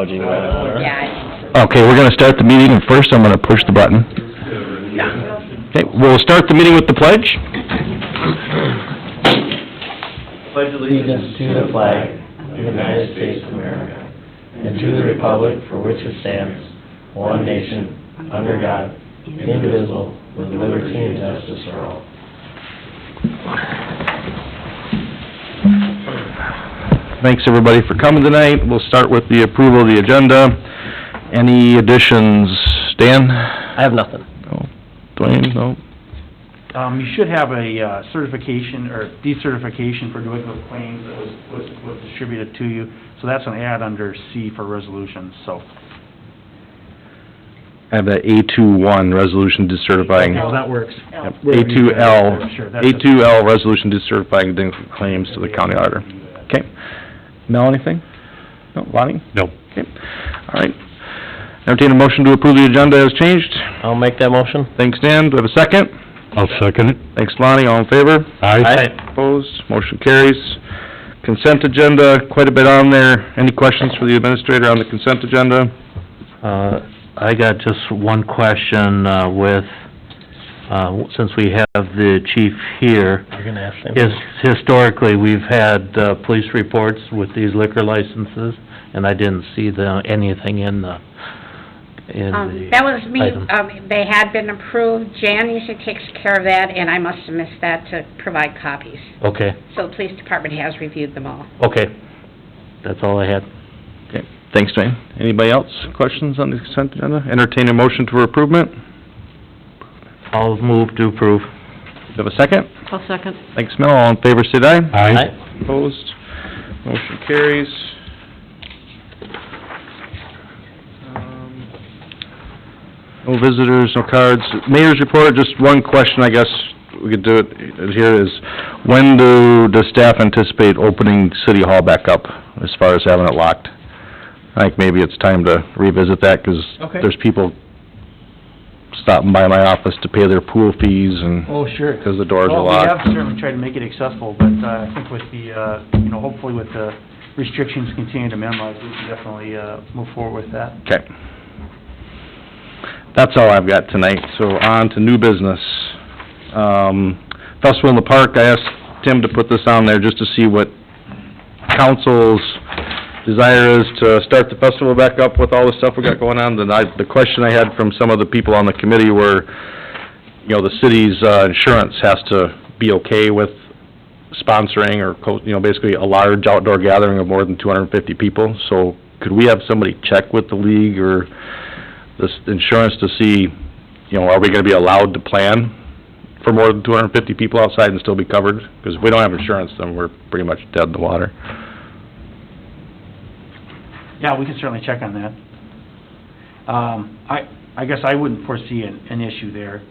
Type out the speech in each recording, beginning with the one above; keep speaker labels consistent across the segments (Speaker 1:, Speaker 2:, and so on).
Speaker 1: Yeah.
Speaker 2: Okay, we're gonna start the meeting, and first I'm gonna push the button. Okay, we'll start the meeting with the pledge.
Speaker 3: Pledge allegiance to the flag of the United States of America, and to the republic for which it stands, one nation, under God, indivisible, with liberty and justice for all.
Speaker 2: Thanks, everybody, for coming tonight. We'll start with the approval of the agenda. Any additions? Dan?
Speaker 3: I have nothing.
Speaker 2: No. Dwayne? No?
Speaker 4: You should have a certification or decertification for delinquent claims that was distributed to you. So that's an add under C for resolutions, so.
Speaker 2: I have that A21 resolution decertifying.
Speaker 4: Well, that works.
Speaker 2: Yep. A2L,
Speaker 4: Sure, that's
Speaker 2: A2L resolution decertifying delinquent claims to the county auditor. Okay. Mel, anything? No. Lonnie?
Speaker 5: No.
Speaker 2: Okay. All right. Entertain a motion to approve the agenda as changed.
Speaker 3: I'll make that motion.
Speaker 2: Thanks, Dan. Do I have a second?
Speaker 5: I'll second it.
Speaker 2: Thanks, Lonnie. All in favor?
Speaker 5: Aye.
Speaker 2: Opposed? Motion carries. Consent agenda, quite a bit on there. Any questions for the administrator on the consent agenda?
Speaker 6: I got just one question, since we have the chief here.
Speaker 3: You're gonna ask them.
Speaker 6: Historically, we've had, police reports with these liquor licenses, and I didn't see anything in the
Speaker 1: That was me,
Speaker 6: item.
Speaker 1: they had been approved. Jan usually takes care of that, and I must have missed that to provide copies.
Speaker 6: Okay,
Speaker 1: So the police department has reviewed them all.
Speaker 6: okay. That's all I had.
Speaker 2: Okay, thanks, Dwayne. Anybody else? Questions on the consent agenda? Entertain a motion for approval.
Speaker 6: I'll move to approve.
Speaker 2: Do you have a second?
Speaker 1: I'll second.
Speaker 2: Thanks, Mel. All in favor, say aye.
Speaker 5: Aye.
Speaker 2: Opposed? Motion carries. No visitors, no cards. Mayor's report, just one question, I guess we could do it here is, when does staff anticipate opening City Hall back up as far as having it locked? I think maybe it's time to revisit that, 'cause
Speaker 4: Okay.
Speaker 2: there's people stopping by my office to pay their pool fees and,
Speaker 4: Oh, sure.
Speaker 2: 'cause the doors are
Speaker 4: Well, we have
Speaker 2: locked.
Speaker 4: certainly tried to make it accessible, but I think with the, hopefully with the restrictions continuing to minimize, we can definitely move forward with that.
Speaker 2: Okay. That's all I've got tonight, so on to new business. Festival in the Park, I asked Tim to put this on there just to see what council's desire is to start the festival back up with all the stuff we got going on. The question I had from some of the people on the committee were, the city's insurance has to be okay with sponsoring or, basically a large outdoor gathering of more than 250 people. So could we have somebody check with the league or this insurance to see, are we gonna be allowed to plan for more than 250 people outside and still be covered? Because if we don't have insurance, then we're pretty much dead in the water.
Speaker 4: Yeah, we can certainly check on that. I guess I wouldn't foresee an issue there.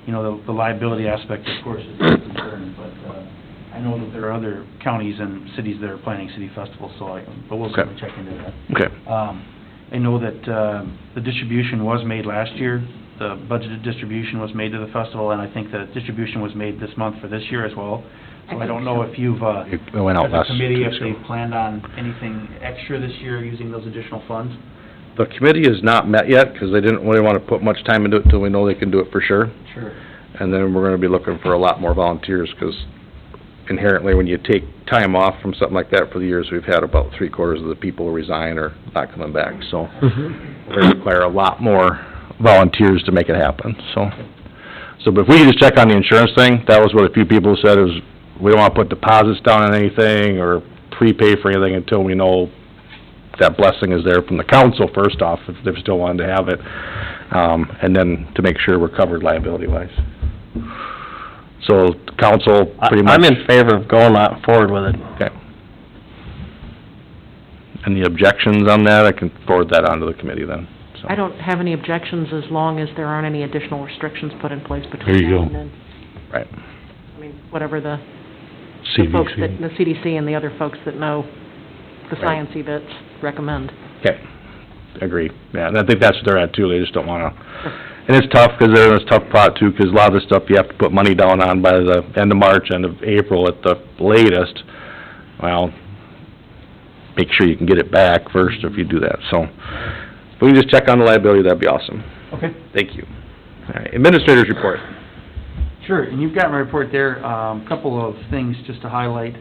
Speaker 4: The liability aspect, of course, is a concern, but I know that there are other counties and cities that are planning city festivals, but we'll certainly check into that.
Speaker 2: Okay.
Speaker 4: I know that the distribution was made last year. The budgeted distribution was made to the festival, and I think the distribution was made this month for this year as well. So I don't know if you've,
Speaker 2: It went out
Speaker 4: as a
Speaker 2: last
Speaker 4: committee, if
Speaker 2: Tuesday.
Speaker 4: they planned on anything extra this year using those additional funds.
Speaker 2: The committee has not met yet, because they didn't really want to put much time into it until we know they can do it for sure.
Speaker 4: Sure.
Speaker 2: And then we're gonna be looking for a lot more volunteers, because inherently, when you take time off from something like that for the years, we've had about 3/4 of the people resign or not coming back, so we're gonna require a lot more volunteers to make it happen, so. But if we could just check on the insurance thing, that was what a few people said, is we don't wanna put deposits down on anything or prepay for anything until we know that blessing is there from the council first off, if they still wanted to have it, and then to make sure we're covered liability-wise. So, council pretty much...
Speaker 3: I'm in favor of going forward with it.
Speaker 2: Okay. Any objections on that? I can forward that on to the committee then, so.
Speaker 7: I don't have any objections as long as there aren't any additional restrictions put in place between
Speaker 5: There you
Speaker 7: now
Speaker 5: go.
Speaker 7: and then.
Speaker 2: Right.
Speaker 7: I mean, whatever the folks that,
Speaker 5: CDC.
Speaker 7: the CDC and the other folks that know the
Speaker 2: Right.
Speaker 7: sciencey bits recommend.
Speaker 2: Okay. Agree. Yeah, and I think that's what they're at too. They just don't wanna... And it's tough, because they're in this tough spot too, because a lot of this stuff you have to put money down on by the end of March, end of April at the latest. Well, make sure you can get it back first if you do that, so. If we can just check on the liability, that'd be awesome.
Speaker 4: Okay.
Speaker 2: Thank you. All right, administrators report.
Speaker 4: Sure, and you've got my report there, a couple of things just to highlight.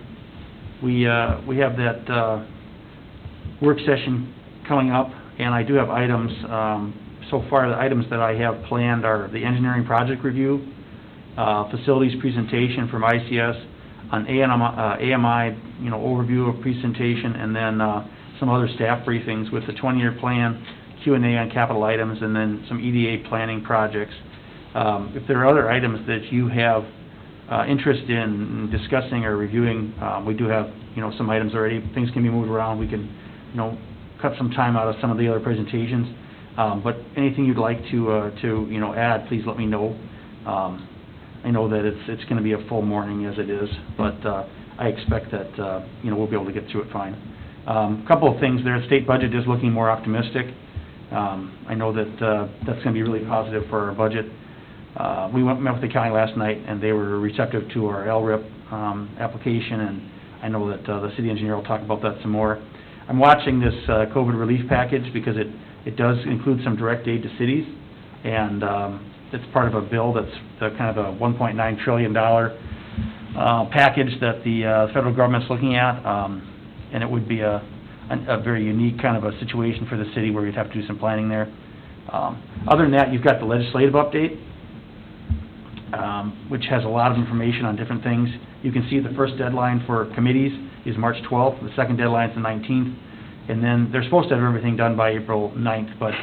Speaker 4: We have that, work session coming up, and I do have items, so far, the items that I have planned are the engineering project review, facilities presentation from ICS, an AMI, overview of presentation, and then, some other staff briefings with the 20-year plan, Q&A on capital items, and then some EDA planning projects. If there are other items that you have interest in discussing or reviewing, we do have, some items already. Things can be moved around. We can, cut some time out of some of the other presentations. But anything you'd like to add, please let me know. I know that it's going to be a full morning as it is, but I expect that, we'll be able to get through it fine. A couple of things there. State budget is looking more optimistic. I know that that's going to be really positive for our budget. We met with the county last night, and they were receptive to our LRIP application, and I know that the city engineer will talk about that some more. I'm watching this COVID relief package because it does include some direct aid to cities, and it's part of a bill that's the kind of a $1.9 trillion package that the federal government's looking at, and it would be a very unique kind of a situation for the city where we'd have to do some planning there. Other than that, you've got the legislative update, which has a lot of information on different things. You can see the first deadline for committees is March 12th, the second deadline is the 19th, and then they're supposed to have everything done by April 9th, but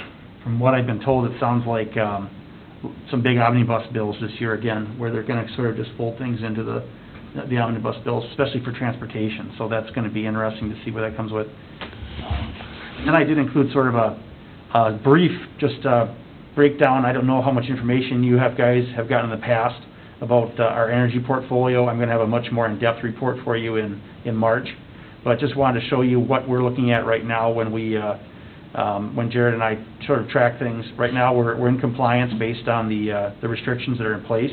Speaker 4: from what I've been told, it sounds like some big omnibus bills this year again, where they're going to sort of just fold things into the omnibus bills, especially for transportation, so that's going to be interesting to see where that comes with. And I did include sort of a brief, just breakdown. I don't know how much information you guys have gotten in the past about our energy portfolio. I'm going to have a much more in-depth report for you in March, but just wanted to show you what we're looking at right now when when Jared and I sort of track things. Right now, we're in compliance based on the restrictions that are in place.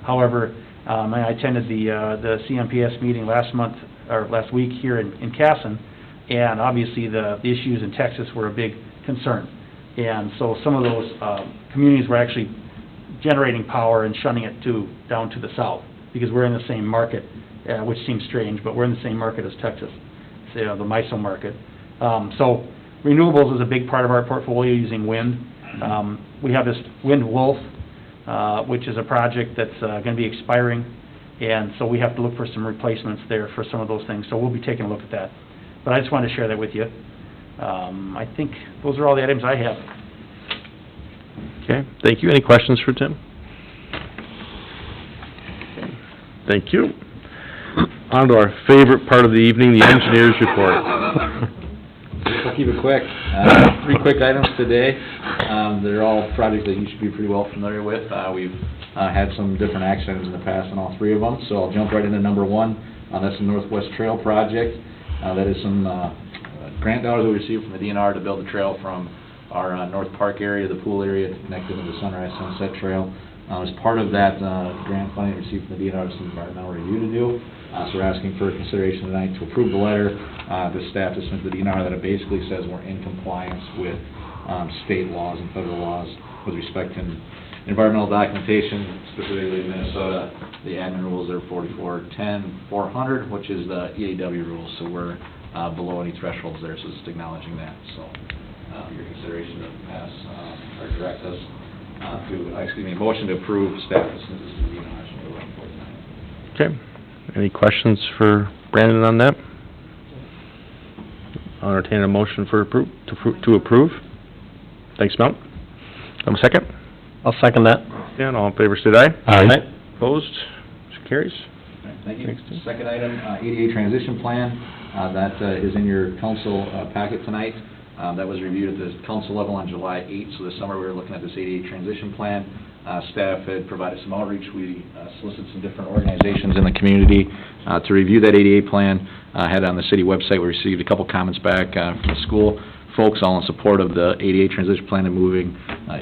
Speaker 4: However, I attended the CMPS meeting last week here in Casson, and obviously the issues in Texas were a big concern. And so some of those communities were actually generating power and shunning it down to the south, because we're in the same market, which seems strange, but we're in the same market as Texas, the MISO market. So renewables is a big part of our portfolio using wind. We have this Wind Wolf, which is a project that's going to be expiring, and so we have to look for some replacements there for some of those things. So we'll be taking a look at that. But I just wanted to share that with you. I think those are all the items I have.
Speaker 2: Okay, thank you. Any questions for Tim? Thank you. On to our favorite part of the evening, the engineer's report.
Speaker 5: I'll keep it quick. 3 quick items today. They're all projects that you should be pretty well familiar with. We've had some different action items in the past on all 3 of them, so I'll jump right into number 1. That's the Northwest Trail project. That is some grant dollars we received from the DNR to build the trail from our North Park area, the pool area, to connect it to the Sunrise Sunset Trail. As part of that grant funding received from the DNR, some environmental review to do. So we're asking for consideration tonight to approve the letter. The staff has sent to the DNR that it basically says we're in compliance with state laws and federal laws with respect to environmental documentation, specifically in Minnesota. The admin rules are 4410-400, which is the EAW rules, so we're below any thresholds there, so just acknowledging that. So your consideration to pass or direct us motion to approve staff has sent this to the DNR.
Speaker 2: Okay. Any questions for Brandon on that? I'll entertain a motion to approve. Thanks, Mel. Have a second?
Speaker 3: I'll second that.
Speaker 2: And all in favor, say aye.
Speaker 3: Aye.
Speaker 2: Opposed? Motion carries.
Speaker 5: Thank you.
Speaker 2: Thanks, Tim.
Speaker 5: Second item, EDA transition plan. That is in your council packet tonight. That was reviewed at the council level on July 8th, so this summer we were looking at this EDA transition plan. Staff had provided some outreach. We solicited some different organizations in the community to review that EDA plan. Had it on the city website. We received a couple comments back from the school folks, all in support of the EDA transition plan and moving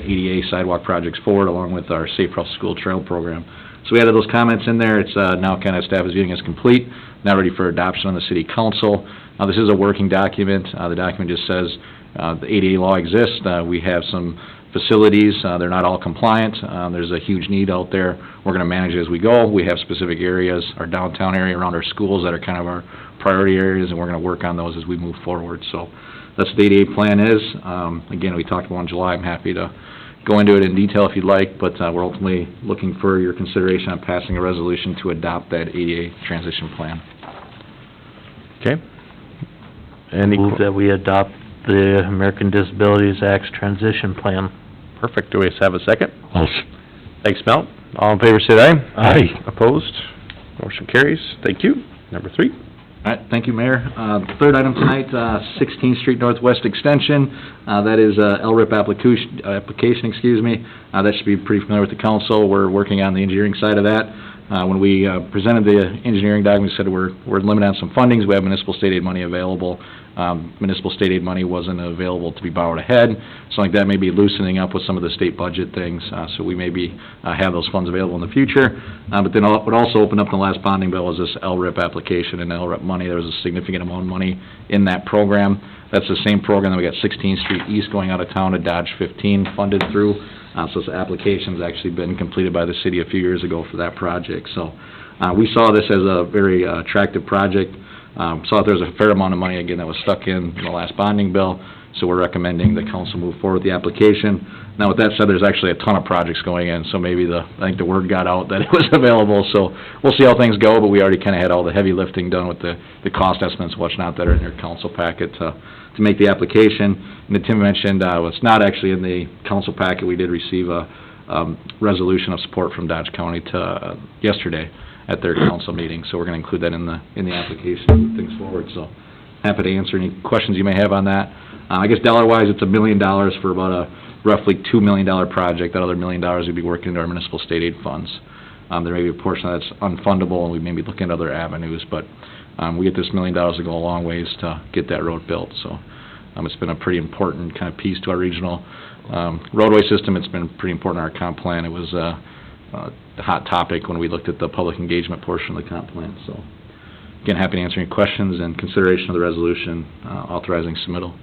Speaker 5: EDA sidewalk projects forward, along with our Safe Route School Trail program. So we added those comments in there. It's now kind of staff is viewing as complete, now ready for adoption on the city council. This is a working document. The document just says the ADA law exists. We have some facilities, they're not all compliant. There's a huge need out there. We're going to manage it as we go. We have specific areas, our downtown area around our schools that are kind of our priority areas, and we're going to work on those as we move forward. So that's what the ADA plan is. Again, we talked about in July. I'm happy to go into it in detail if you'd like, but we're ultimately looking for your consideration on passing a resolution to adopt that ADA transition plan.
Speaker 2: Okay. Any,
Speaker 6: Move that we adopt the American Disabilities Act's transition plan.
Speaker 2: perfect, do we have a second? Thanks, Mel. All in favor, say aye.
Speaker 6: Aye.
Speaker 2: Opposed? Motion carries. Thank you. Number 3.
Speaker 5: All right, thank you, Mayor. Third item tonight, 16th Street Northwest Extension. That is LRIP application, that should be pretty familiar with the council. We're working on the engineering side of that. When we presented the engineering document, we said we're limited on some fundings. We have municipal state aid money available. Municipal state aid money wasn't available to be borrowed ahead. So like that may be loosening up with some of the state budget things, so we maybe have those funds available in the future. But then what also opened up in the last bonding bill was this LRIP application and LRIP money. There was a significant amount of money in that program. That's the same program that we got 16th Street East going out of town to Dodge 15 funded through. So this application's actually been completed by the city a few years ago for that project. So we saw this as a very attractive project. Saw that there's a fair amount of money, again, that was stuck in the last bonding bill, so we're recommending the council move forward with the application. Now, with that said, there's actually a ton of projects going in, so maybe I think the word got out that it was available, so we'll see how things go, but we already kind of had all the heavy lifting done with the cost estimates, whatnot, that are in your council packet to make the application. And then Tim mentioned, it's not actually in the council packet. We did receive a resolution of support from Dodge County yesterday at their council meeting, so we're going to include that in the application to move things forward. So happy to answer any questions you may have on that. I guess dollar-wise, it's $1 million for about a roughly $2 million project. That other $1 million would be working into our municipal state aid funds. There may be a portion that's unfundable, and we may be looking at other avenues, but we get this $1 million to go a long ways to get that road built. So it's been a pretty important kind of piece to our regional roadway system. It's been pretty important in our comp plan. It was the hot topic when we looked at the public engagement portion of the comp plan. So, again, happy to answer any questions and consideration of the resolution authorizing submittal.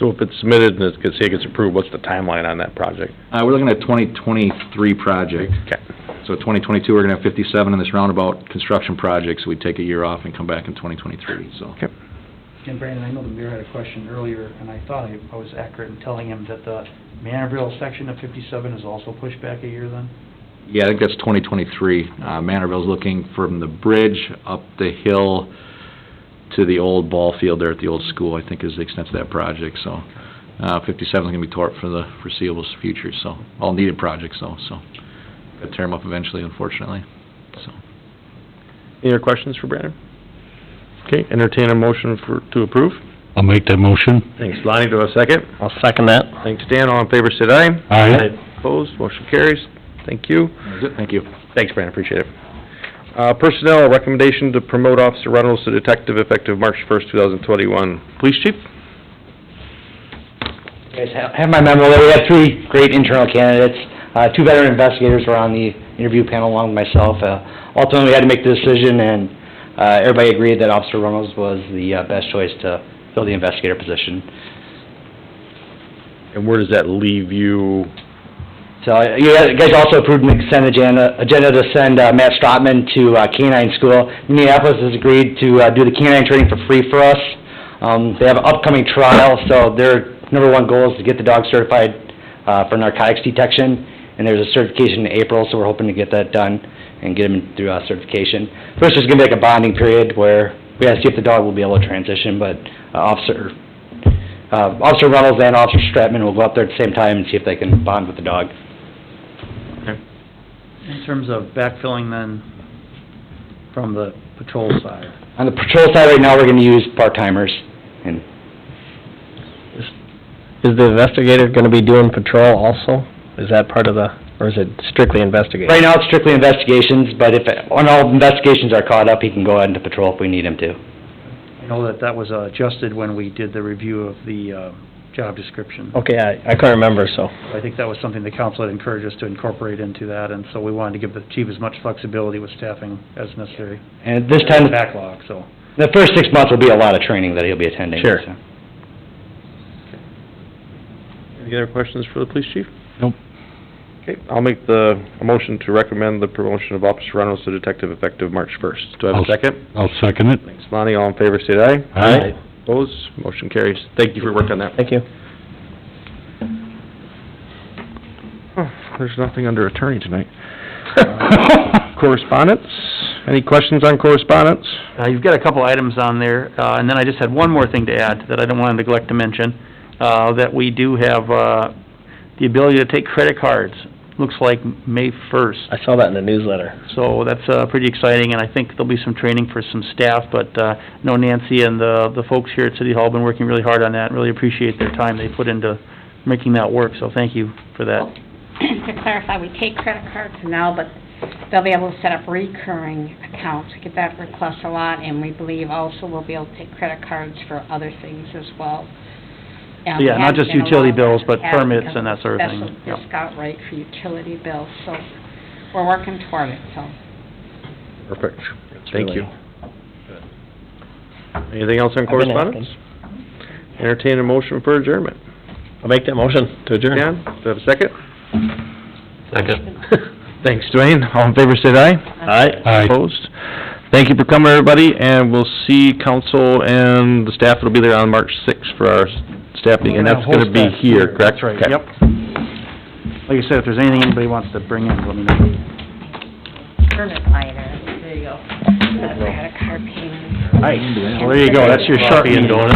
Speaker 2: So if it's submitted and it gets approved, what's the timeline on that project?
Speaker 5: We're looking at 2023 project.
Speaker 2: Okay.
Speaker 5: So 2022, we're going to have 57 in this roundabout construction project, so we'd take a year off and come back in 2023, so.
Speaker 2: Okay.
Speaker 4: And Brandon, I know the mayor had a question earlier, and I thought I was accurate in telling him that the Manorville section of 57 is also pushed back a year then?
Speaker 5: Yeah, I think that's 2023. Manorville's looking from the bridge up the hill to the old ball field there at the old school, I think is the extent of that project, so. 57 is going to be tore up for the foreseeable future, so, all needed projects though, so. Got to tear them up eventually, unfortunately, so.
Speaker 2: Any other questions for Brandon? Okay, entertain a motion to approve.
Speaker 6: I'll make that motion.
Speaker 2: Thanks, Lonnie, do I have a second?
Speaker 6: I'll second that.
Speaker 2: Thanks, Dan, all in favor, say aye.
Speaker 6: Aye.
Speaker 2: Opposed, motion carries. Thank you.
Speaker 5: That's it, thank you.
Speaker 2: Thanks, Brandon, appreciate it. Personnel, recommendation to promote Officer Reynolds to detective effective March 1st, 2021. Police Chief?
Speaker 8: You guys have my memo there. We had 3 great internal candidates. 2 veteran investigators were on the interview panel along with myself. Ultimately, we had to make the decision, and everybody agreed that Officer Reynolds was the best choice to fill the investigator position.
Speaker 2: And where does that leave you?
Speaker 8: So you guys also approved an consent agenda to send Matt Stratman to K-9 school. Minneapolis has agreed to do the K-9 training for free for us. They have an upcoming trial, so their #1 goal is to get the dog certified for narcotics detection, and there's a certification in April, so we're hoping to get that done and get them through certification. First, there's going to be like a bonding period where we have to see if the dog will be able to transition, but Officer Reynolds and Officer Stratman will go up there at the same time and see if they can bond with the dog.
Speaker 4: In terms of backfilling then from the patrol side?
Speaker 8: On the patrol side right now, we're going to use part-timers. And
Speaker 3: Is the investigator gonna be doing patrol also? Is that part of or is it strictly investigative?
Speaker 8: right now, it's strictly investigations, but when all investigations are caught up, he can go out into patrol if we need him to.
Speaker 4: I know that was adjusted when we did the review of the job description.
Speaker 3: Okay, I couldn't remember, so.
Speaker 4: I think that was something the council had encouraged us to incorporate into that, and so we wanted to give the chief as much flexibility with staffing as necessary.
Speaker 8: And this time,
Speaker 4: Backlog, so.
Speaker 8: The first 6 months will be a lot of training that he'll be attending.
Speaker 2: Sure.
Speaker 8: so.
Speaker 2: Any other questions for the police chief?
Speaker 6: Nope.
Speaker 2: Okay, I'll make a motion to recommend the promotion of Officer Reynolds to detective effective March 1st. Do I have a second?
Speaker 6: I'll second it.
Speaker 2: Thanks, Lonnie. All in favor, say aye.
Speaker 6: Aye.
Speaker 2: Opposed? Motion carries. Thank you for your work on that.
Speaker 8: Thank you.
Speaker 2: There's nothing under attorney tonight. Correspondence? Any questions on correspondence?
Speaker 4: You've got a couple items on there, and then I just had one more thing to add that I don't want to neglect to mention, that we do have, the ability to take credit cards, looks like May 1st.
Speaker 3: I saw that in the newsletter.
Speaker 4: So that's, pretty exciting, and I think there'll be some training for some staff, but, I know Nancy and the folks here at City Hall have been working really hard on that, and really appreciate their time they put into making that work, so thank you for that.
Speaker 1: To clarify, we take credit cards now, but they'll be able to set up recurring accounts. We get that request a lot, and we believe also we'll be able to take credit cards for other things as well.
Speaker 4: Yeah, not just utility bills, but permits and that sort of thing.
Speaker 1: Special
Speaker 4: Yep.
Speaker 1: discount rate for utility bills, so we're working toward it, so.
Speaker 2: Perfect. Thank you. Anything else on correspondence? Entertain a motion for adjournment.
Speaker 3: I'll make that motion to adjourn.
Speaker 2: Dan, do I have a second?
Speaker 6: Second.
Speaker 2: Thanks, Dwayne. All in favor, say aye.
Speaker 6: Aye.
Speaker 2: Opposed? Thank you for coming, everybody, and we'll see council and the staff will be there on March 6th for our staff meeting, and that's gonna be here, correct?
Speaker 4: That's right,
Speaker 2: Okay.
Speaker 4: yep. Like I said, if there's anything anybody wants to bring in, let me know.
Speaker 1: Permit lighter, there you go. Credit card payment.
Speaker 4: Nice. Well, there you go, that's your short
Speaker 6: Coffee and
Speaker 4: meeting.
Speaker 6: donuts.